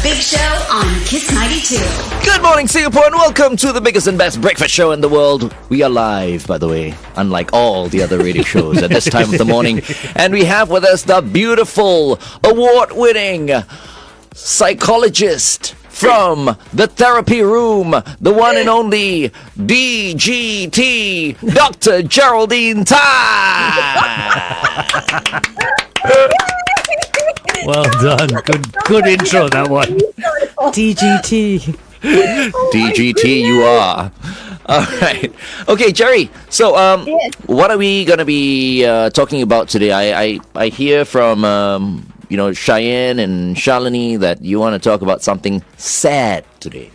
Big Show on Kiss 92. Good morning, Singapore, and welcome to the biggest and best breakfast show in the world. We are live, by the way, unlike all the other radio shows at this time of the morning. And we have with us the beautiful, award-winning psychologist from the therapy room, the one and only DGT, Dr. Geraldine Tan. Well done. Good intro, that one. DGT. DGT, you are. All right. Okay, Jerry. So, what are we going to be talking about today? I hear from, Cheyenne and Shalini that you want to talk about something sad today.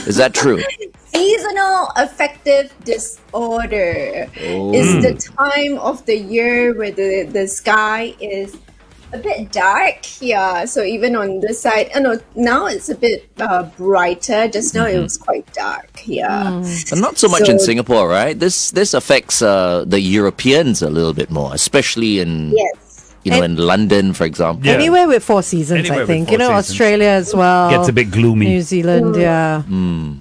Is that true? Seasonal affective disorder is the time of the year where the sky is a bit dark. Yeah, so even on this side, now it's a bit brighter. Just now it was quite dark. Yeah, But not so much in Singapore, right? This affects the Europeans a little bit more, especially in in London, for example. Yeah. Anywhere with four seasons, Anywhere I think. with four seasons. Australia as well. Gets a bit gloomy. New Zealand, yeah.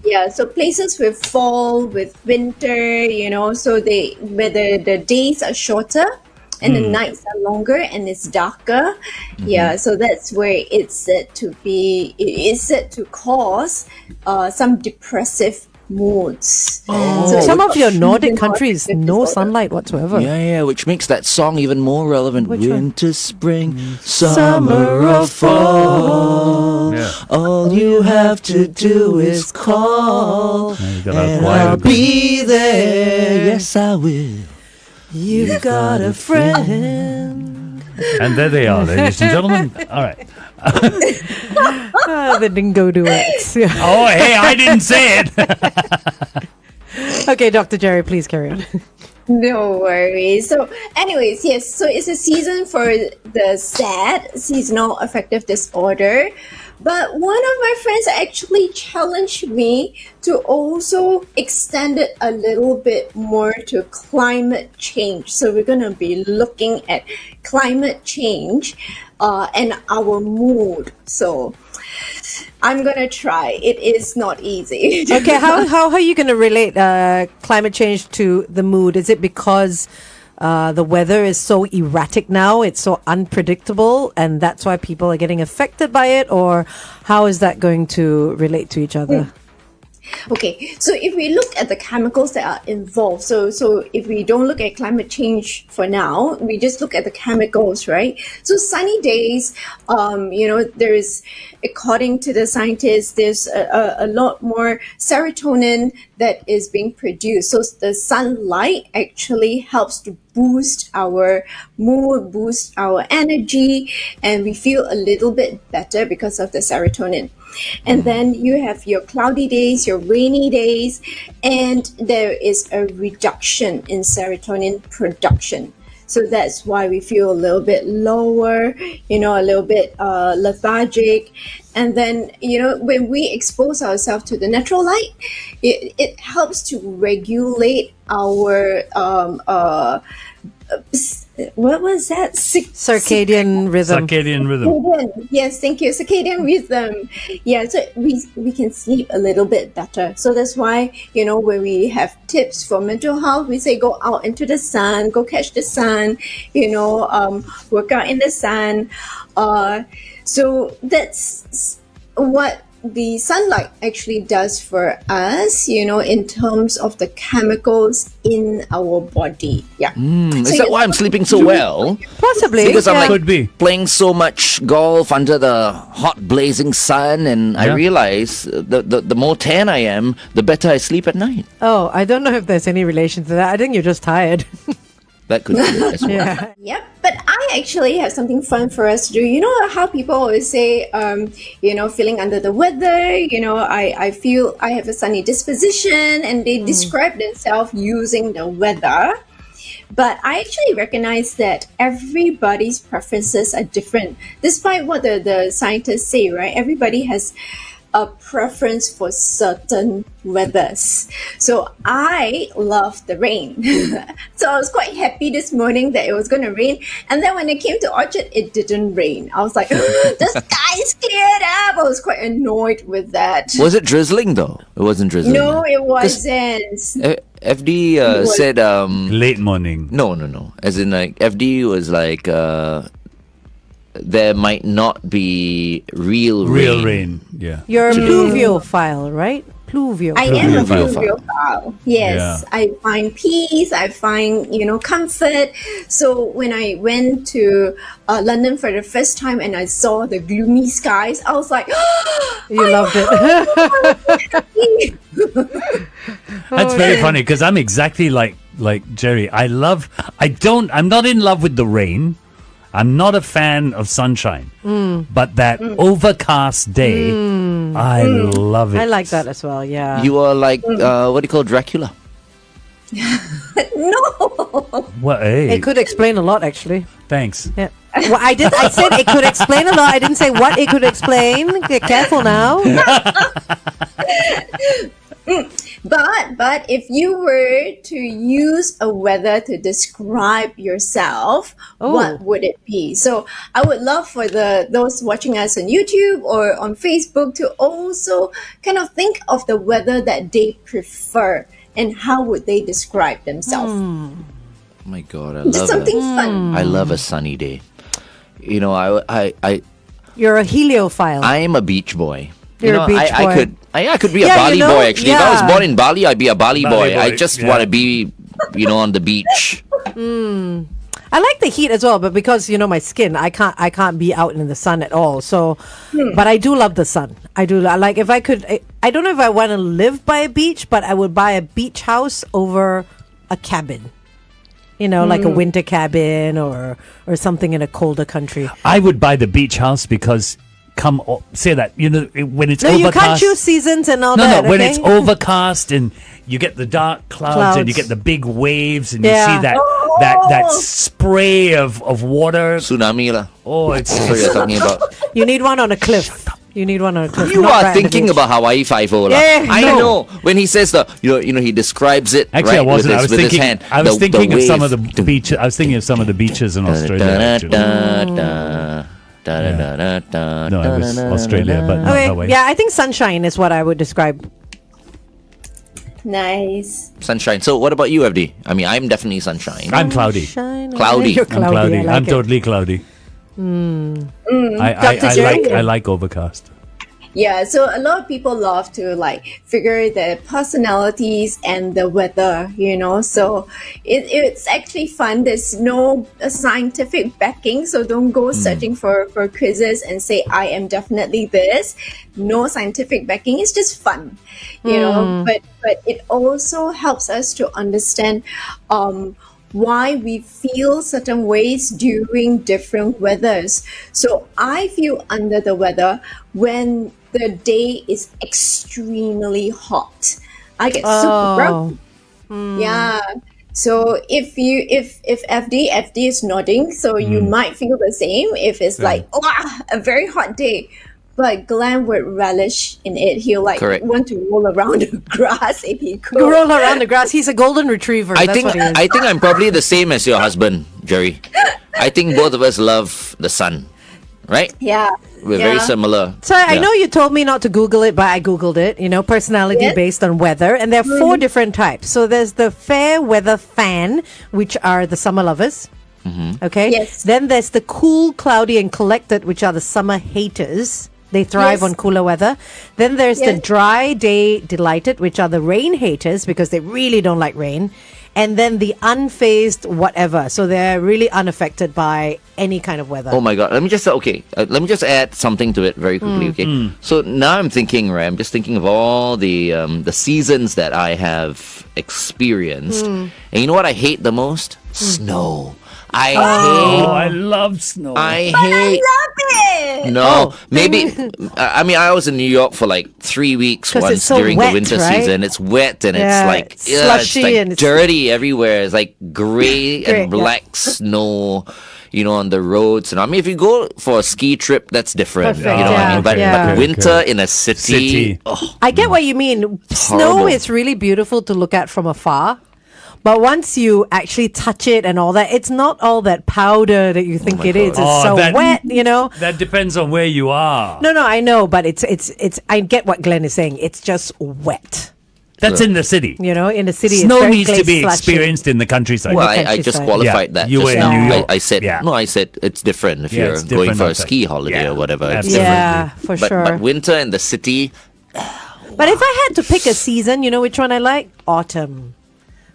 Yeah, so places with fall, with winter, so where the days are shorter and the nights are longer and it's darker. Yeah, so that's where it's said to cause some depressive moods. So Some of your Nordic seasonal countries, affective no disorder. sunlight whatsoever. Yeah, which makes that song even more relevant. Which one? Winter, spring, summer or fall. Yeah. All you have to do is call, you got a and choir I'll going. be there. Yes, I will. You've got a friend. And there they are, ladies and gentlemen. All right. The dingo duets. Yeah. Oh, hey, I didn't say it. Okay, Dr. Jerry, please carry on. No worries. So, anyways, yes. So it's a season for the sad seasonal affective disorder. But one of my friends actually challenged me to also extend it a little bit more to climate change. So we're going to be looking at climate change and our mood. So I'm going to try. It is not easy. Okay, how are you going to relate climate change to the mood? Is it because the weather is so erratic now, it's so unpredictable, and that's why people are getting affected by it? Or how is that going to relate to each other? Okay, so if we look at the chemicals that are involved, so if we don't look at climate change for now, we just look at the chemicals, right? So sunny days, there is, according to the scientists, there's a lot more serotonin that is being produced. So the sunlight actually helps to boost our mood, boost our energy, and we feel a little bit better because of the serotonin. And then you have your cloudy days, your rainy days, and there is a reduction in serotonin production. So that's why we feel a little bit lower, a little bit lethargic. And then, when we expose ourselves to the natural light, it helps to regulate our what was that? Circadian rhythm. Circadian rhythm. Yes, thank you. Circadian rhythm. Yeah, so we can sleep a little bit better. So that's why, when we have tips for mental health, we say go out into the sun, go catch the sun, work out in the sun. So that's what the sunlight actually does for us, in terms of the chemicals in our body. Yeah. Is that why I'm sleeping so well? Possibly. Because I'm Could be. playing so much golf under the hot blazing sun, and I realize the more tan I am, the better I sleep at night. Oh, I don't know if there's any relation to that. I think you're just tired. That could be it as well. Yeah. Yep, but I actually have something fun for us to do. You know how people always say, feeling under the weather, I feel I have a sunny disposition, and they describe themselves using the weather. But I actually recognize that everybody's preferences are different. Despite what the scientists say, right? Everybody has a preference for certain weathers. So I love the rain. So I was quite happy this morning that it was going to rain. And then when I came to Orchard, it didn't rain. I was like, the sky's cleared up. I was quite annoyed with that. Was it drizzling though? It wasn't drizzling. No, it wasn't. FD said Late morning. no. As in like FD was like there might not be real Rain. Yeah. You're a pluviophile, right? Pluvio. I am a Pluviophile. pluviophile. Yes, Yeah. I find peace. I find comfort. So when I went to London for the first time and I saw the gloomy skies, I was like, You loved it. That's very funny because I'm exactly like Jerry. I'm not in love with the rain. I'm not a fan of sunshine. But that overcast day, I love it. I like that as well. Yeah. You are like what do you call Dracula? no. Well, hey, It could explain a lot, actually. thanks. Yeah. Well, I said it could explain a lot. I didn't say what it could explain. Get careful now. But if you were to use a weather to describe yourself, what would it be? So I would love for those watching us on YouTube or on Facebook to also kind of think of the weather that they prefer and how would they describe themselves. Oh my God, I Just love something fun. I love a sunny day. You know, I You're a heliophile. am a beach boy. You're a beach boy. I could be a Yeah, Bali boy actually. If I was yeah. born in Bali, I'd be a Bali Bali boy. boy, I just yeah. want to be, on the beach. I like the heat as well, but because my skin, I can't be out in the sun at all. So, but I do love the sun. I do like if I could. I don't know if I want to live by a beach, but I would buy a beach house over a cabin. Like a winter cabin or something in a colder country. I would buy the beach house because say that when it's No, overcast. you can't choose seasons and all No, that. when okay? it's overcast and you get the dark clouds and you get the big waves and you Yeah. see that spray of water. Tsunami lah. Oh, it's That's what you're talking about. You need one on a cliff. You need one on a cliff. You not are right on the thinking beach. about Hawaii Five-0 lah. Yeah, I no. know when he says he describes it Actually, right I wasn't. with his hand. I was thinking of some of wave. the beach. I was thinking of some of the beaches in Australia. actually. No, it was Australia, but not Okay, Hawaii. yeah, I think sunshine is what I would describe. Nice. Sunshine. So what about you, FD? I mean, I'm definitely sunshine. I'm cloudy. Cloudy. You're I'm cloudy. I like I'm it. totally cloudy. Dr. Jerry? I like overcast. Yeah, so a lot of people love to figure the personalities and the weather, so it's actually fun. There's no scientific backing, so don't go searching for quizzes and say, I am definitely this. No scientific backing, it's just fun, but it also helps us to understand why we feel certain ways during different weathers. So I feel under the weather when the day is extremely hot. I get super grumpy. Yeah. So if FD is nodding, so you might feel the same if it's a very hot day. But Glenn would relish in it. He'll Correct. want to roll around the grass if he could. Roll around the grass. He's a golden retriever. I That's think what he is. I think I'm probably the same as your husband, Jerry. I think both of us love the sun, right? Yeah. We're very similar. So I Yeah. know you told me not to Google it, but I Googled it, personality Yes. based on weather. And there are 4 different types. So there's the fair weather fan, which are the summer lovers. Okay. Yes. Then there's the cool, cloudy, and collected, which are the summer haters. They thrive Yes. on cooler weather. Then there's the Yes. dry day delighted, which are the rain haters because they really don't like rain. And then the unfazed whatever. So they're really unaffected by any kind of weather. Oh my God! Let me just add something to it very quickly. Okay, so now I'm thinking, right? I'm just thinking of all the seasons that I have experienced, and you know what I hate the most? Snow. I I love snow. hate. Love it. No, maybe. I mean, I was in New York for 3 weeks 'Cause once it's so during wet, the winter right? season. It's wet and Yeah, it's it's slushy it's and it's- dirty everywhere. It's like gray Great, and black snow. on the roads. And I mean, if you go for a ski trip, that's different. Perfect, You know what I yeah, mean? But, yeah. but winter in a city. City. I get what you mean. Snow Horrible. is really beautiful to look at from afar. But once you actually touch it and all that, it's not all that powder that you think my it is. God. It's so that- wet, That depends on where you are. No, I know, but it's. I get what Glenn is saying. It's just wet. That's in the city. In the city, Snow it's very needs to be glaze slushy. experienced in the countryside. Well, I just countryside. qualified Yeah, that. you just were in now. New York. I said Yeah. no. I said it's different if Yeah, you're it's going different for a outside. ski holiday Yeah, or whatever. It's absolutely. different. Yeah, for But, sure. but winter in the city. But if I had to pick a season, you know which one I like? Autumn.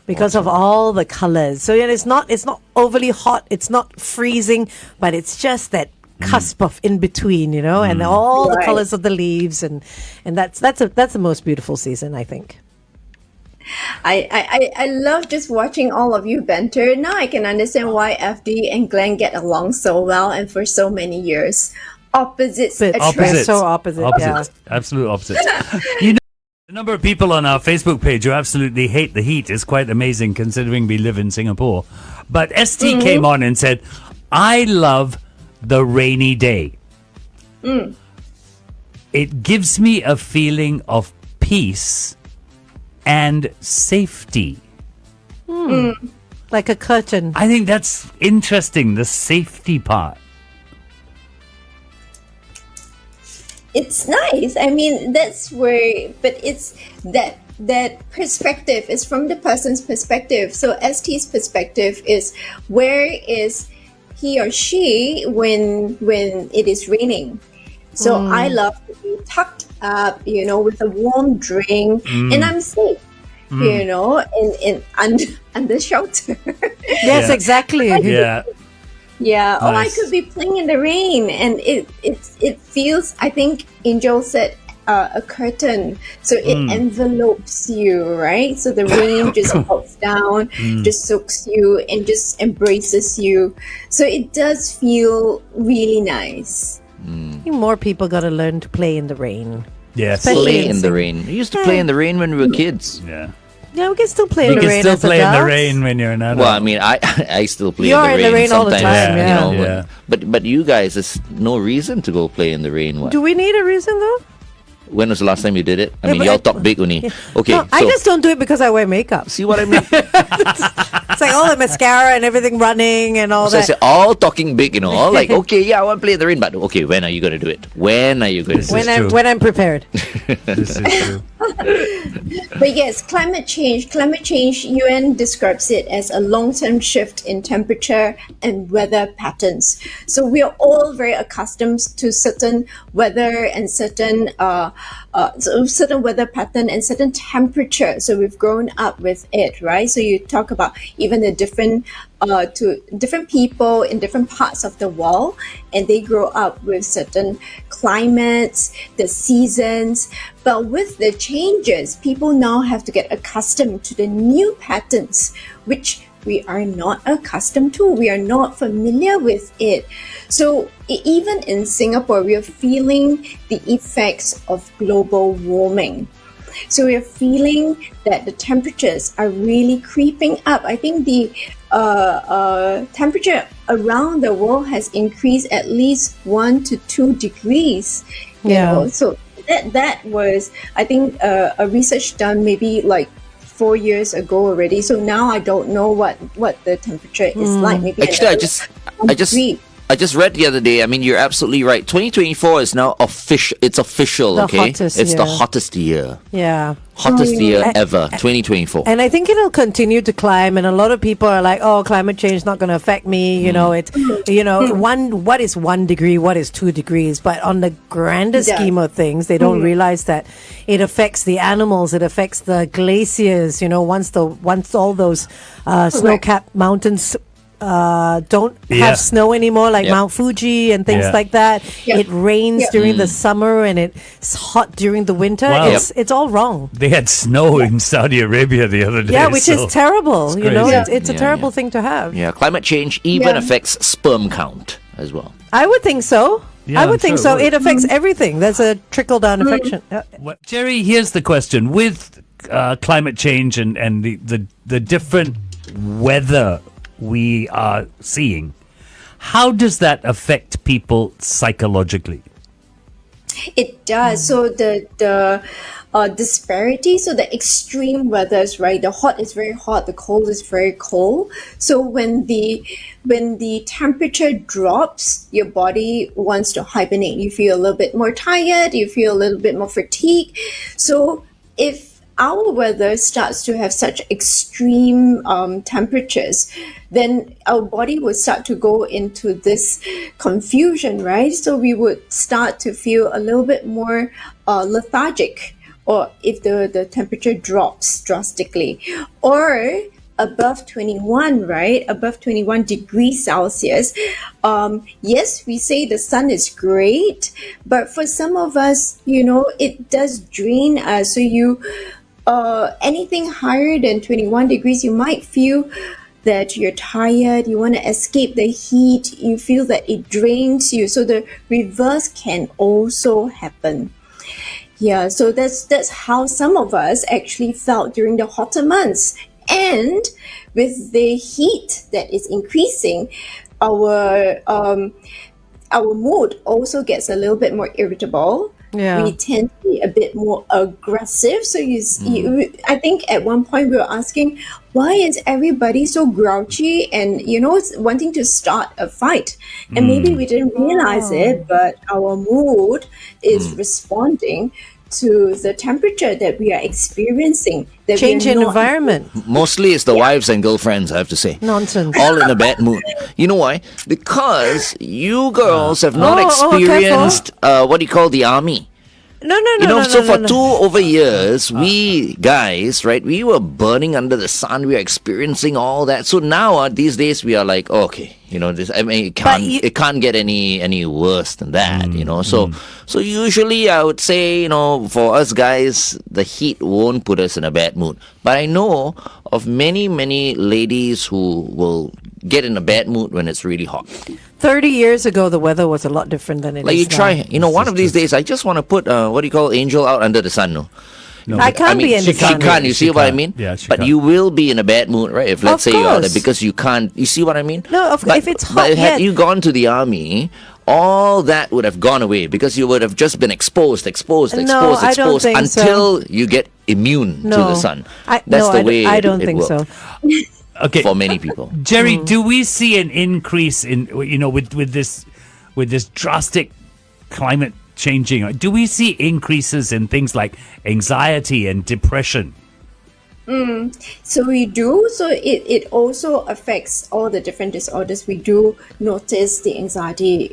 Because of all the colors. So it's not overly hot, it's not freezing, but it's just that cusp of in between, and all the Right. colors of the leaves and that's the most beautiful season, I think. I love just watching all of you banter. Now I can understand why FD and Glenn get along so well and for so many years. Opposites But attract. Opposites. So opposite, yeah. Absolute opposites. The number of people on our Facebook page who absolutely hate the heat is quite amazing considering we live in Singapore. But ST came on and said, I love the rainy day. It gives me a feeling of peace and safety. Like a curtain. I think that's interesting, the safety part. It's nice. I mean, that's where, but it's that perspective is from the person's perspective. So ST's perspective is where is he or she when it is raining. So I love to be tucked up, with a warm drink, and I'm safe, in under shelter. Yes, exactly. Yeah. Yeah, or I Nice. could be playing in the rain, and it feels. I think Angel said a curtain, so it envelopes you, right? So the rain just falls down, just soaks you, and just embraces you. So it does feel really nice. I think more people got to learn to play in the rain. Yes. Especially Play in in the rain. We used to play in the rain when we were kids. Yeah. Yeah, we can still play You in the can rain still as play in the adults. rain when you're an adult. Well, I mean, I still play You're in the rain all the sometimes. time, yeah. You know, Yeah. but you guys, there's no reason to go play in the rain. What? Do we need a reason though? When was the last time you did it? I Yeah, mean, but y'all I- talk big, Uni. Okay, No, I so just don't do it because I wear makeup. see what I mean? It's like all the mascara and everything running and all So I that. say all talking big, all like, okay, yeah, I want to play in the rain, but okay, when are you going to do it? When are you going to This do is it? true. When I'm prepared. This is true. But yes, climate change. Climate change, UN describes it as a long-term shift in temperature and weather patterns. So we are all very accustomed to certain weather and certain certain weather pattern and certain temperature. So we've grown up with it, right? So you talk about even the different to different people in different parts of the world, and they grow up with certain climates, the seasons. But with the changes, people now have to get accustomed to the new patterns, which we are not accustomed to. We are not familiar with it. So even in Singapore, we are feeling the effects of global warming. So we are feeling that the temperatures are really creeping up. I think the temperature around the world has increased at least 1 to 2 degrees. Yeah. So that was, I think, a research done maybe like 4 years ago already. So now I don't know what the temperature is like. Maybe Actually, I just read the other day. I mean, you're absolutely right. 2024 is now official. It's official, The okay? hottest It's the year. hottest year. Yeah. Hottest year And- ever, 2024. And I think it'll continue to climb. And a lot of people are like, "Oh, climate change is not going to affect me." What is 1 degree? What is 2 degrees? But on the grander Yeah. scheme of things, they don't realize that it affects the animals. It affects the glaciers. Once all those snow-capped mountains don't Yeah. have snow anymore, like Yep. Mount Fuji and things Yeah. like that. Yeah. It rains Yeah. during the summer and it's hot during the winter. Wow. It's all wrong. They had snow in Saudi Arabia the other day. Yeah, which so is terrible. it's crazy. It's a Yeah, terrible yeah. thing to have. Yeah, climate change even Yeah. affects sperm count as well. I would think so. Yeah, I I'm would think sure so. it would. It affects everything. There's a trickle down effect. What, Jerry, here's the question. With climate change and the different weather we are seeing, How does that affect people psychologically? It does. So the disparity, so the extreme weathers, right? The hot is very hot, the cold is very cold. So when the temperature drops, your body wants to hibernate. You feel a little bit more tired, you feel a little bit more fatigued. So if our weather starts to have such extreme temperatures, then our body would start to go into this confusion, right? So we would start to feel a little bit more lethargic, or if the temperature drops drastically, or above 21, right? Above 21 degrees Celsius. Yes, we say the sun is great, but for some of us, it does drain us. So anything higher than 21 degrees, you might feel that you're tired, you want to escape the heat, you feel that it drains you. So the reverse can also happen. Yeah, so that's how some of us actually felt during the hotter months. And with the heat that is increasing, our mood also gets a little bit more irritable. Yeah. We tend to be a bit more aggressive. So I think at one point we were asking, why is everybody so grouchy and wanting to start a fight? And maybe we didn't realize it, but our mood is responding to the temperature that we are experiencing. That Change we are in not- environment. Mostly it's the wives and girlfriends, I have to say. Nonsense. All in a bad mood. You know why? Because you girls have not careful. experienced what do you call the army. No. For 2 over years, we guys, right, we were burning under the sun. We were experiencing all that. So now, these days, we are like, okay, it can't get any worse than that, So usually, I would say, for us guys, the heat won't put us in a bad mood. But I know of many, many ladies who will get in a bad mood when it's really hot. 30 years ago, the weather was a lot different than it Like is you try, now. one of these days, I just want to put what do you call Angel out under the sun, no? No, I can't be in the she sun. can't. You She see what I can't. mean? Yeah, she but can't. you will be in a bad mood, right? If let's Of say you're out there course. because you can't. You see what I mean? No, but, if it's but hot, had yeah. you gone to the army, all that would have gone away because you would have just been exposed I don't think so. until you get immune to the sun. That's the way I don't it think works so. Okay, for many people. Jerry, do we see an increase in with this drastic climate changing? Do we see increases in things like anxiety and depression? So we do. So it also affects all the different disorders. We do notice the anxiety.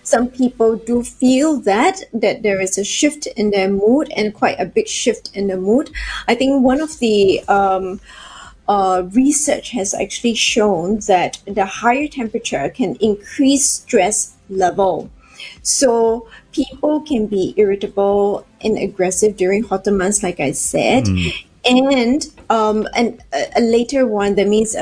Some people do feel that there is a shift in their mood, and quite a big shift in the mood. I think one of the research has actually shown that the higher temperature can increase stress level. So people can be irritable and aggressive during hotter months, like I said. And a later one, that means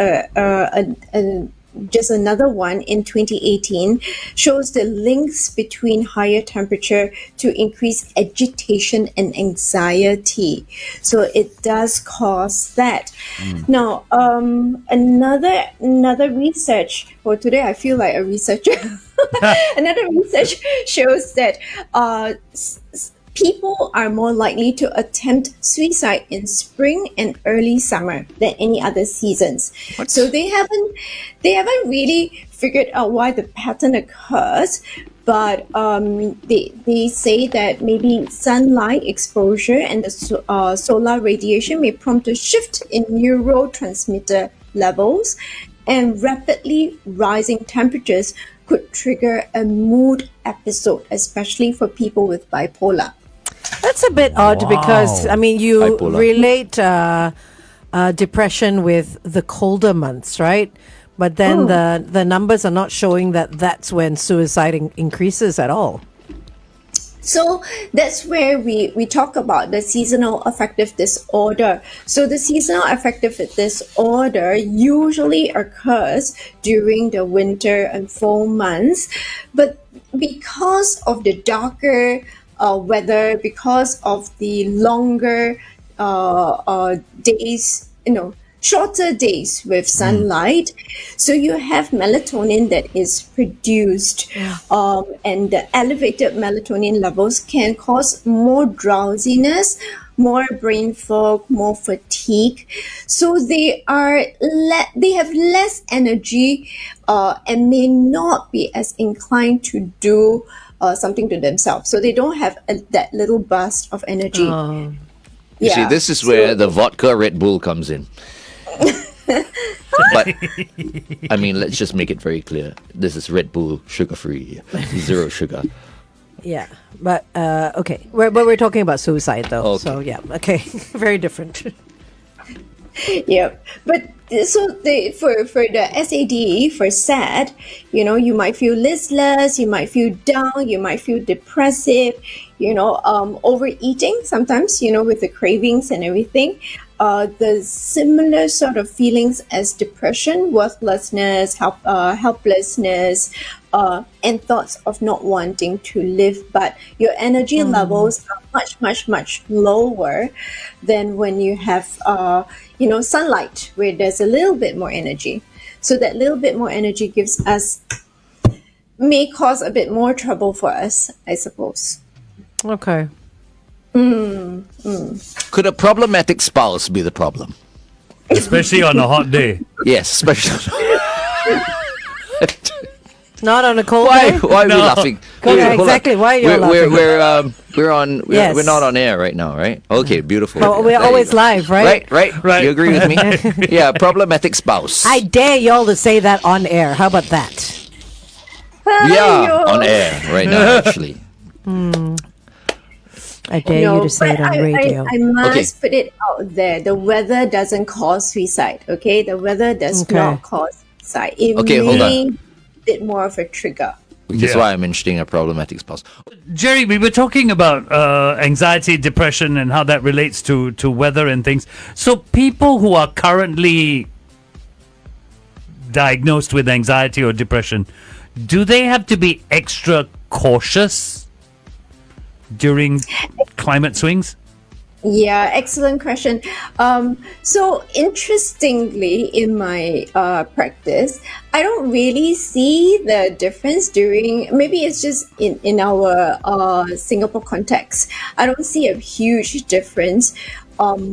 just another one in 2018, shows the links between higher temperature to increase agitation and anxiety. So it does cause that. Now, another research, well, today I feel like a researcher. Another research shows that people are more likely to attempt suicide in spring and early summer than any other seasons. So they haven't really figured out why the pattern occurs, but they say that maybe sunlight exposure and the solar radiation may prompt a shift in neurotransmitter levels, and rapidly rising temperatures could trigger a mood episode, especially for people with bipolar. That's a bit odd because, I mean, you Bipolar. relate depression with the colder months, right? But then the numbers are not showing that that's when suicide increases at all. So that's where we talk about the seasonal affective disorder. So the seasonal affective disorder usually occurs during the winter and fall months, but because of the darker weather, because of the longer days, shorter days with sunlight. So you have melatonin that is produced, and the elevated melatonin levels can cause more drowsiness, more brain fog, more fatigue. So they have less energy, and may not be as inclined to do something to themselves. So they don't have that little burst of energy. You see, this is where the vodka Red Bull comes in. But I mean, let's just make it very clear. This is Red Bull sugar-free, 0 sugar. Yeah, but okay. We're talking about suicide though. Okay. So yeah, okay, very different. Yeah, but so for the SAD, for sad, you might feel listless, you might feel down, you might feel depressive, overeating sometimes, with the cravings and everything. The similar sort of feelings as depression, worthlessness, helplessness, and thoughts of not wanting to live, but your energy levels are much, much, much lower than when you have, sunlight, where there's a little bit more energy. So that little bit more energy may cause a bit more trouble for us, I suppose. Okay. Could a problematic spouse be the problem? Especially on a hot day. Yes, especially. Not on a cold Why day. are we laughing? Yeah, Hold on. exactly. Why are you laughing? We're Yes. not on air right now, right? Okay, beautiful. But we're There you always go. live, right? Right. You agree with me? Yeah, problematic spouse. I dare y'all to say that on air. How about that? Yeah, on air right now, actually. I dare you to say but it on radio. I must put it out there. The weather doesn't cause suicide, okay? The weather does Okay. not cause suicide. It Okay, hold may on. be more of a trigger. Which is Yeah. why I'm mentioning a problematic spouse. Jerry, we were talking about anxiety, depression, and how that relates to weather and things. So people who are currently diagnosed with anxiety or depression, do they have to be extra cautious during climate swings? Yeah, excellent question. So interestingly, in my practice, I don't really see the difference during, maybe it's just in our Singapore context. I don't see a huge difference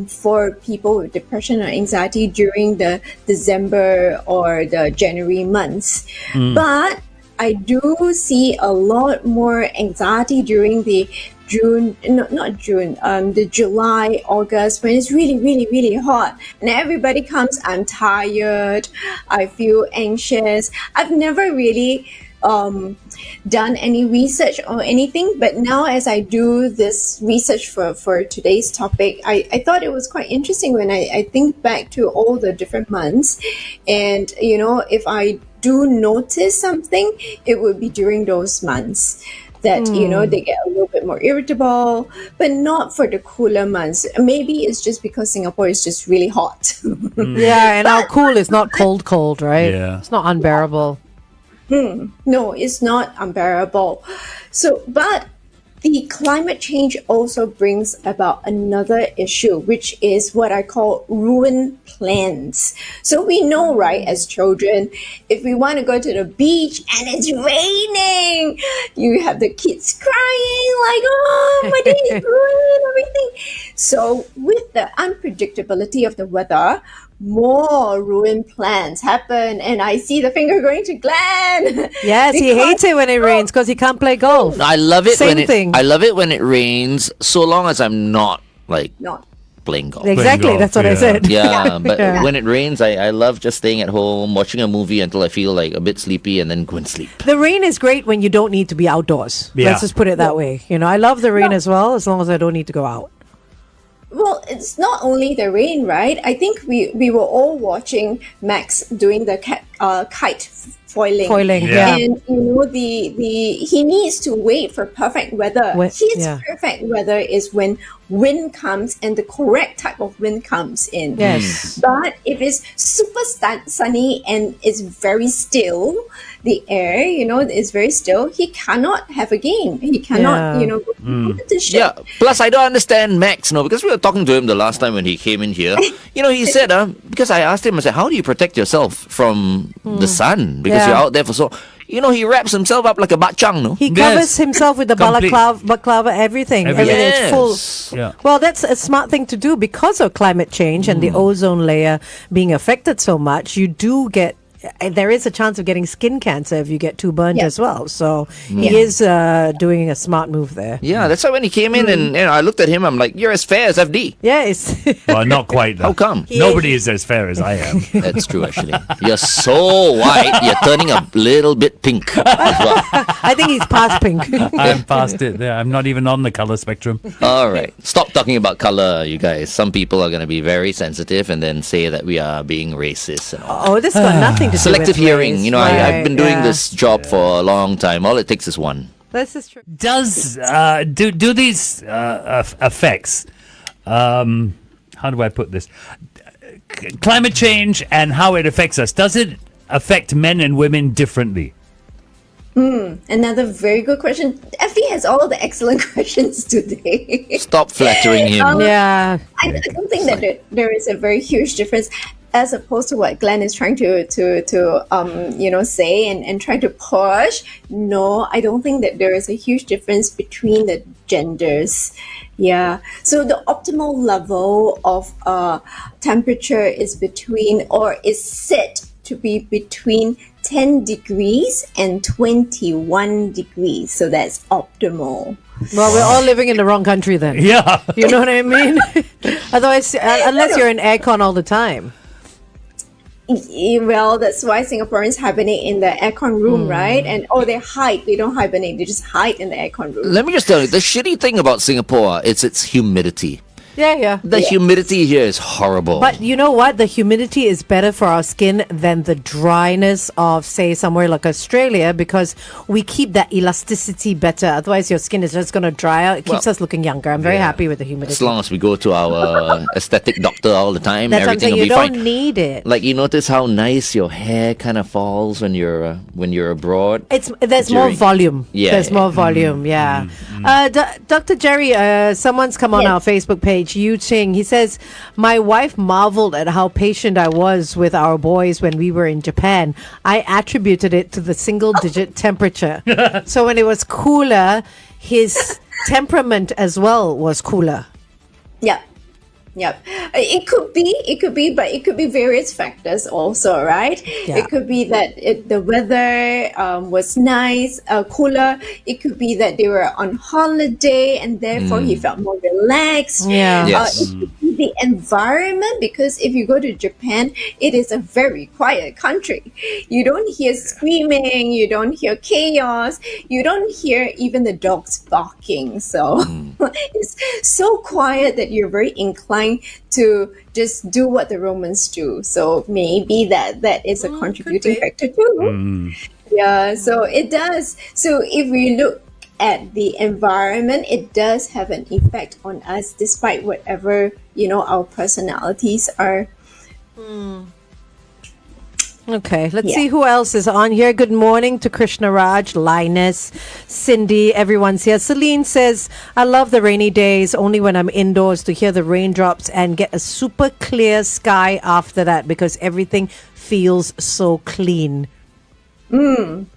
for people with depression or anxiety during the December or the January months. But I do see a lot more anxiety during the the July, August, when it's really, really, really hot. And everybody comes, I'm tired, I feel anxious. I've never really done any research or anything, but now as I do this research for today's topic, I thought it was quite interesting when I think back to all the different months. And, if I do notice something, it would be during those months that they get a little bit more irritable, but not for the cooler months. Maybe it's just because Singapore is just really hot. Yeah, and our cool is not cold, right? Yeah. It's not unbearable. No, it's not unbearable. So, but the climate change also brings about another issue, which is what I call ruined plans. So we know, right, as children, if we want to go to the beach and it's raining, you have the kids crying like, oh, my day is ruined, everything. So with the unpredictability of the weather, more ruined plans happen, and I see the finger going to Glenn. Yes, he hates it when it rains because he can't play golf. I love it Same when thing. I love it when it rains, so long as I'm not Not. playing golf. Exactly, golf, that's what I yeah. said. Yeah, but Yeah. when it rains, I love just staying at home, watching a movie until I feel like a bit sleepy, and then go and sleep. The rain is great when you don't need to be outdoors. Yeah. Let's just put it that way. I love the rain as well, as long as I don't need to go out. Well, it's not only the rain, right? I think we were all watching Max doing the kite foiling. Yeah. And he needs to wait for perfect weather. His perfect weather is when wind comes and the correct type of wind comes in. Yes. But if it's super sunny and it's very still, the air, is very still, he cannot have a game. He cannot, go to competition. Yeah. Plus, I don't understand Max, because we were talking to him the last time when he came in here. He said, because I asked him, I said, how do you protect yourself from the sun? Because you're out there for so... he wraps himself up like a bachang, no? He covers himself with the balaclava, everything. Yes. It's full. Yeah. Well, that's a smart thing to do because of climate change and the ozone layer being affected so much. You do get... There is a chance of getting skin cancer if you get too burned as well. So he is doing a smart move there. Yeah, that's why when he came in and I looked at him, I'm like, you're as fair as FD. Yes. Well, not quite. Though. How come? Nobody is as fair as I am. That's true, actually. You're so white, you're turning a little bit pink as well. I think he's past pink. I'm past it. Yeah, I'm not even on the color spectrum. All right. Stop talking about color, you guys. Some people are going to be very sensitive and then say that we are being racist and all. Oh, this got nothing to do selective with hearing. race. I've been doing this job for a long time. All it takes is one. This is true. Does do these effects? How do I put this? Climate change and how it affects us. Does it affect men and women differently? Another very good question. FD has all the excellent questions today. Stop flattering him. Yeah. I don't think that there is a very huge difference as opposed to what Glenn is trying to say and trying to push. No, I don't think that there is a huge difference between the genders. Yeah. So the optimal level of temperature is set to be between 10 degrees and 21 degrees. So that's optimal. Well, we're all living in the wrong country then. Yeah. You know what I mean? Otherwise, unless you're in aircon all the time. Well, that's why Singaporeans hibernate in the aircon room, right? And they hide. They don't hibernate. They just hide in the aircon room. Let me just tell you, the shitty thing about Singapore is its humidity. Yeah. The humidity here is horrible. But you know what? The humidity is better for our skin than the dryness of, say, somewhere like Australia because we keep that elasticity better. Otherwise, your skin is just going to dry out. It keeps us looking younger. I'm very happy with the humidity. As long as we go to our aesthetic doctor all the time, That's what I'm everything saying. will You be fine. don't need it. Like, you notice how nice your hair kind of falls when you're abroad? There's more volume. Yeah, There's more volume, Dr. Jerry, someone's come on our Facebook page, Yu Ching. He says, my wife marveled at how patient I was with our boys when we were in Japan. I attributed it to the single-digit temperature. So when it was cooler, his temperament as well was cooler. Yep. It could be, but it could be various factors also, right? Yeah. It could be that the weather was nice, cooler. It could be that they were on holiday and therefore he felt more relaxed. Yeah. Yes. It could be the environment because if you go to Japan, it is a very quiet country. You don't hear screaming, you don't hear chaos, you don't hear even the dogs barking. So it's so quiet that you're very inclined to just do what the Romans do. So maybe that is a contributing factor too. Yeah, so it does. So if we look at the environment, it does have an effect on us despite whatever, our personalities are. Okay, let's see who else is on here. Good morning to Krishna Raj, Linus, Cindy, everyone's here. Celine says, I love the rainy days only when I'm indoors to hear the raindrops and get a super clear sky after that because everything feels so clean.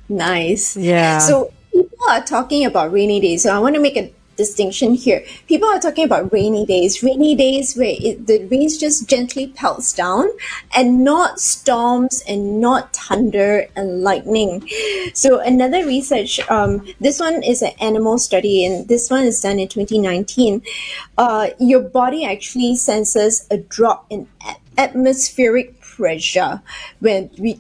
Nice. Yeah. So people are talking about rainy days. So I want to make a distinction here. People are talking about rainy days where the rain just gently pelts down and not storms and not thunder and lightning. So another research, this one is an animal study and this one is done in 2019. Your body actually senses a drop in atmospheric pressure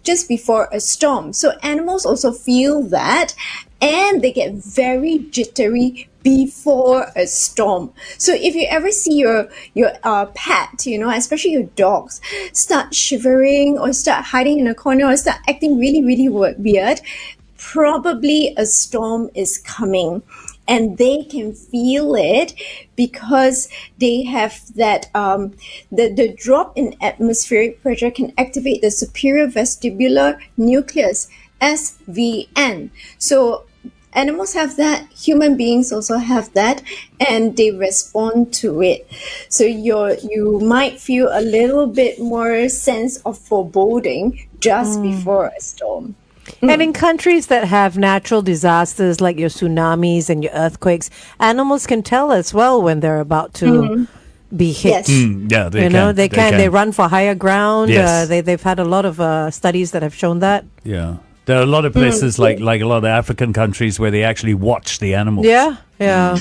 just before a storm. So animals also feel that. and they get very jittery before a storm. So if you ever see your pet, especially your dogs, start shivering or start hiding in a corner or start acting really, really weird, probably a storm is coming. And they can feel it because they have that the drop in atmospheric pressure can activate the superior vestibular nucleus, SVN. So animals have that, human beings also have that, and they respond to it. So you might feel a little bit more sense of foreboding just before a storm. And in countries that have natural disasters like your tsunamis and your earthquakes, animals can tell as well when they're about to be hit. Yes. Yeah, they can. They can. They run for higher ground. Yes. They've had a lot of studies that have shown that. Yeah. There are a lot of places like a lot of African countries where they actually watch the animals. Yeah. Yeah,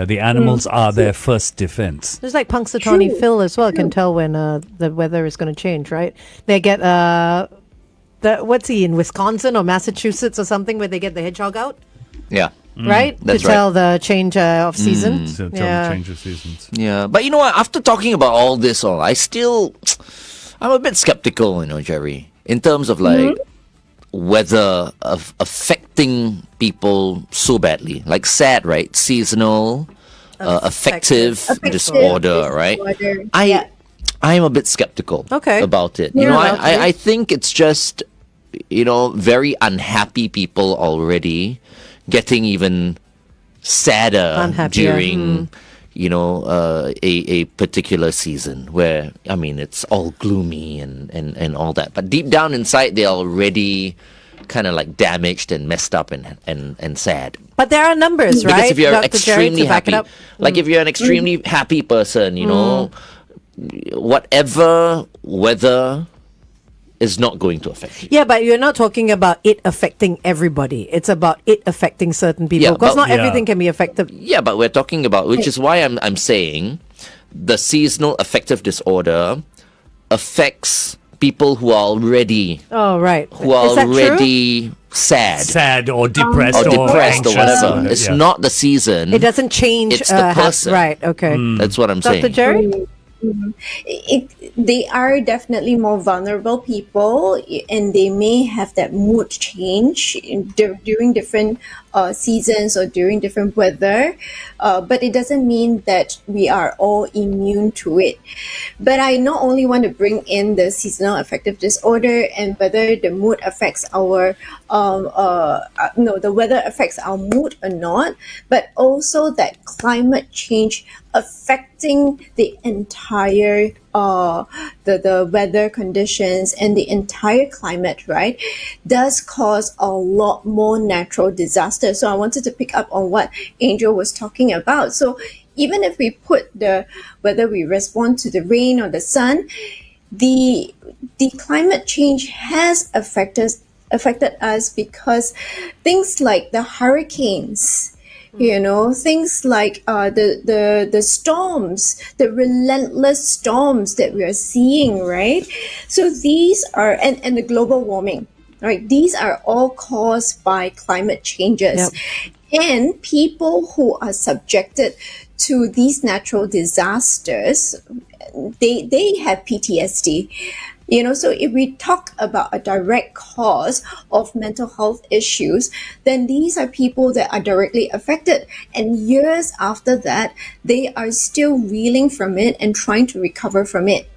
the animals are their first defense. There's like Punxsutawney Phil as well can tell when the weather is going to change, right? They get what's he in Wisconsin or Massachusetts or something where they get the hedgehog out, Yeah. right? That's to tell the change of season. So tell the change of seasons. Yeah. But you know what? After talking about all this, I'm a bit skeptical, Jerry, in terms of like weather affecting people so badly. Like SAD, right? Seasonal, affective disorder, right? I'm a bit skeptical about it. I think it's just, very unhappy people already getting even sadder during, a particular season where, it's all gloomy and all that. But deep down inside, they're already kind of like damaged and messed up and sad. But there are numbers, right? Because if you're Dr. extremely Jerry, to back happy, it up? like if you're an extremely happy person, whatever weather is not going to affect you. Yeah, but you're not talking about it affecting everybody. It's about it affecting certain people. Yeah, Because but- not everything can be affected. Yeah, but we're talking about, which is why I'm saying the seasonal affective disorder affects people who are already Oh, right. who are Is that true? already sad Sad or depressed or depressed or anxious. whatever. It's Yeah. not the season. It doesn't change. It's the person. Right, okay. That's what I'm Dr. saying. Jerry? They are definitely more vulnerable people, and they may have that mood change during different seasons or during different weather, but it doesn't mean that we are all immune to it. But I not only want to bring in the seasonal affective disorder and whether the mood affects our the weather affects our mood or not, but also that climate change affecting the entire the weather conditions and the entire climate, right, does cause a lot more natural disasters. So I wanted to pick up on what Angel was talking about. So even if we put whether we respond to the rain or the sun, the climate change has affected us because things like the hurricanes, things like the storms, the relentless storms that we are seeing, right? So these are, and the global warming, right? These are all caused by climate changes. Yep. And people who are subjected to these natural disasters, they have PTSD. So if we talk about a direct cause of mental health issues, then these are people that are directly affected. And years after that, they are still reeling from it and trying to recover from it.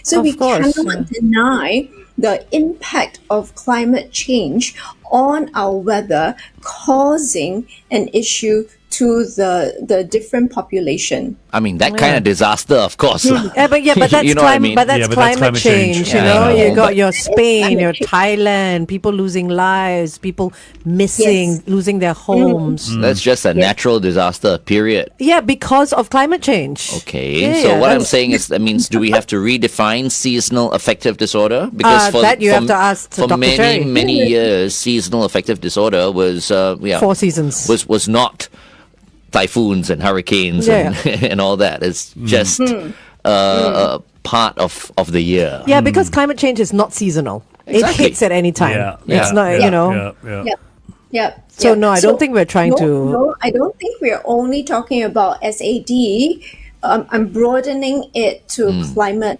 So we cannot deny the impact of climate change on our weather causing an issue to the different population. I mean, that kind of disaster, of course. But that's You know what I mean? But that's climate change. You got your Spain, your Thailand, people losing lives, people missing, losing their homes. That's just a natural disaster, period. Yeah, because of climate change. Okay, so what I'm saying is, that means, do we have to redefine seasonal affective disorder? Because that you have to ask for Dr. many Jerry. many years, seasonal affective disorder was 4 seasons. was not typhoons and hurricanes and all that. It's just a part of the year. Yeah, because climate change is not seasonal. Exactly. It hits at any time. Yeah. It's not, Yeah. Yeah. So no, I don't think we're trying to. No, I don't think we're only talking about SAD. I'm broadening it to climate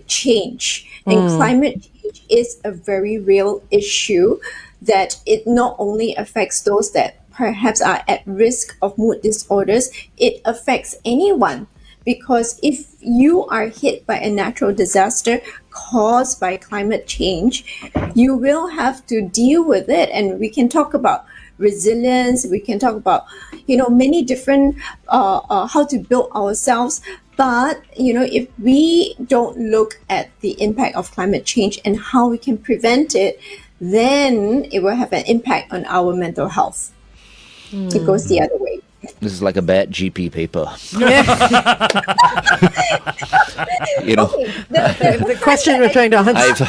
change, and climate change is a very real issue that it not only affects those that perhaps are at risk of mood disorders, it affects anyone. Because if you are hit by a natural disaster caused by climate change, you will have to deal with it. And we can talk about resilience. We can talk about, many different how to build ourselves. But, if we don't look at the impact of climate change and how we can prevent it, then it will have an impact on our mental health. It goes the other way. This is like a bad GP paper. The question we're trying to answer.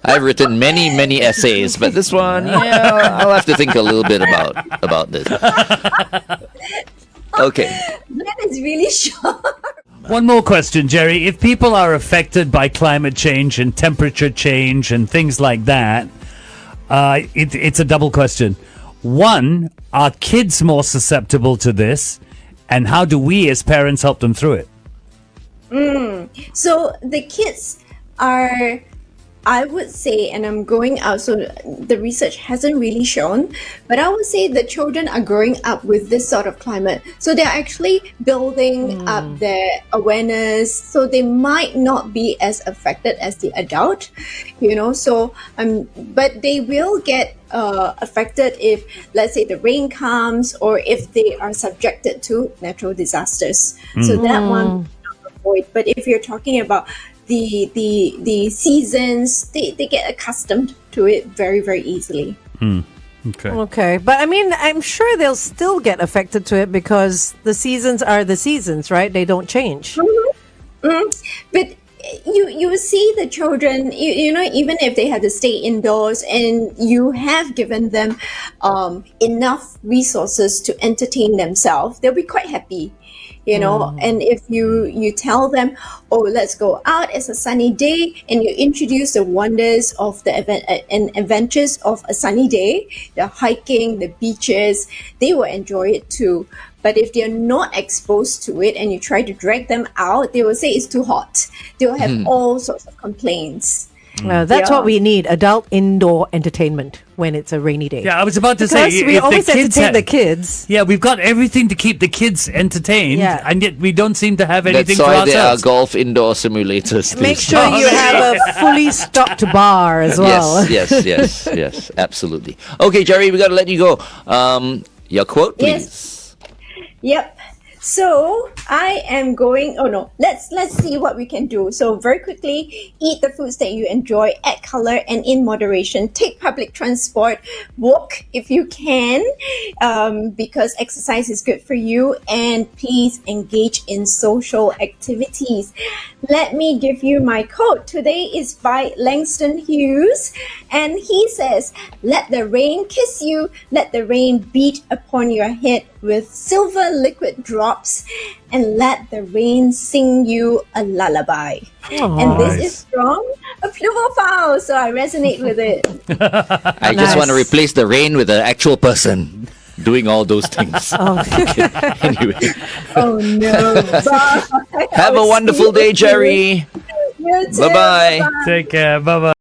I've written many essays, but this one, I'll have to think a little bit about this. Okay. That is really short. One more question, Jerry. If people are affected by climate change and temperature change and things like that, it's a double question. One, are kids more susceptible to this? And how do we as parents help them through it? So the kids are, I would say, and I'm going out, so the research hasn't really shown, but I would say the children are growing up with this sort of climate. So they're actually building up their awareness. So they might not be as affected as the adult, but they will get affected if, let's say, the rain comes or if they are subjected to natural disasters. So that one avoid. But if you're talking about the seasons, they get accustomed to it very, very easily. Okay. But I mean, I'm sure they'll still get affected to it because the seasons are the seasons, right? They don't change. But you see the children, even if they have to stay indoors and you have given them enough resources to entertain themselves, they'll be quite happy. And if you tell them, oh, let's go out, it's a sunny day, and you introduce the wonders of the adventures of a sunny day, the hiking, the beaches, they will enjoy it too. But if they're not exposed to it and you try to drag them out, they will say it's too hot. They will have all sorts of complaints. That's what we need, adult indoor entertainment when it's a rainy day. Yeah, I was about to say, Because we if always the kids entertain the kids. Yeah, we've got everything to keep the kids entertained, and yet we don't seem to have anything That's for why there are ourselves. golf indoor simulators. Make please. sure you have a fully stocked bar as well. Yes, absolutely. Okay, Jerry, we got to let you go. Your quote, please. Yep. So I am going. Oh no, let's see what we can do. So very quickly, eat the foods that you enjoy, add color, and in moderation. Take public transport, walk if you can, because exercise is good for you. And please engage in social activities. Let me give you my quote. Today is by Langston Hughes, and he says, "Let the rain kiss you, let the rain beat upon your head with silver liquid drops, and let the rain sing you a lullaby." And this is from a Pluvo, so I resonate with it. I just want to replace the rain with an actual person doing all those things. Anyway. Oh no. Bye. Have a wonderful day, Jerry. You too. Bye-bye. Take care. Bye-bye.